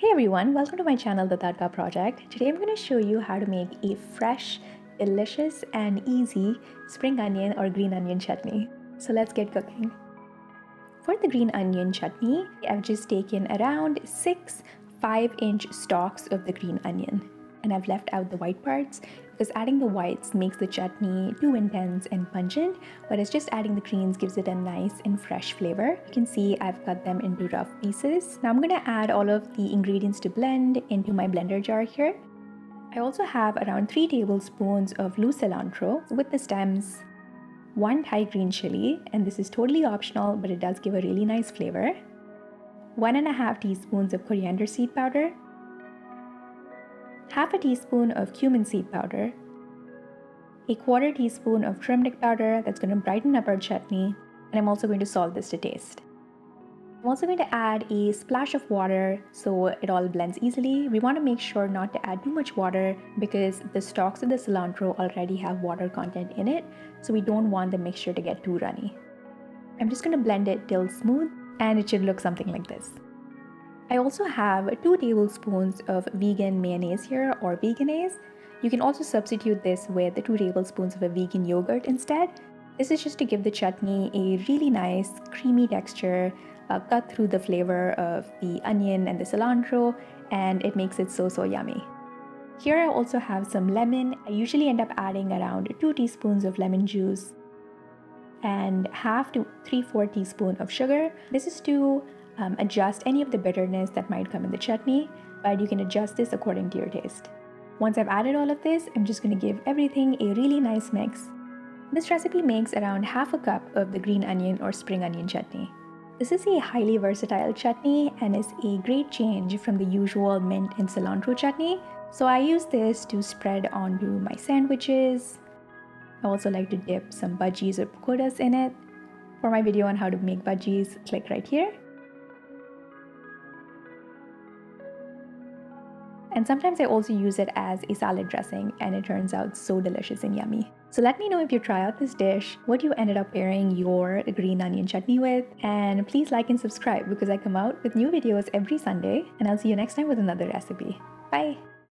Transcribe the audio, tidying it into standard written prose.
Hey everyone, welcome to my channel, The Tadka Project. Today I'm going to show you how to make a fresh, delicious and easy spring onion or green onion chutney. So let's get cooking. For the green onion chutney, I've just taken around 6 5-inch stalks of the green onion. And I've left out the white parts because adding the whites makes the chutney too intense and pungent, whereas just adding the greens gives it a nice and fresh flavor. You can see I've cut them into rough pieces. Now I'm going to add all of the ingredients to blend into my blender jar here. I also have around 3 tablespoons of loose cilantro with the stems, 1 Thai green chili, and this is totally optional, but it does give a really nice flavor, 1.5 teaspoons of coriander seed powder, half a teaspoon of cumin seed powder, a 1/4 teaspoon of turmeric powder that's going to brighten up our chutney, and I'm also going to salt this to taste. I'm also going to add a splash of water so it all blends easily. We want to make sure not to add too much water because the stalks of the cilantro already have water content in it, so we don't want the mixture to get too runny. I'm just going to blend it till smooth, and it should look something like this. I also have 2 tablespoons of vegan mayonnaise here, or veganese. You can also substitute this with the 2 tablespoons of a vegan yogurt instead. This is just to give the chutney a really nice creamy texture, cut through the flavor of the onion and the cilantro, and it makes it so yummy. Here I also have some lemon. I usually end up adding around 2 teaspoons of lemon juice and 1/2 to 3/4 teaspoon of sugar. This is to adjust any of the bitterness that might come in the chutney, but you can adjust this according to your taste. Once I've added all of this, I'm just going to give everything a really nice mix. This recipe makes around 1/2 cup of the green onion or spring onion chutney. This is a highly versatile chutney and is a great change from the usual mint and cilantro chutney. So I use this to spread onto my sandwiches. I also like to dip some budgies or pakodas in it. For my video on how to make budgies, click right here. And sometimes I also use it as a salad dressing, and it turns out so delicious and yummy. So let me know if you try out this dish, what you ended up pairing your green onion chutney with, and please like and subscribe because I come out with new videos every Sunday, and I'll see you next time with another recipe. Bye!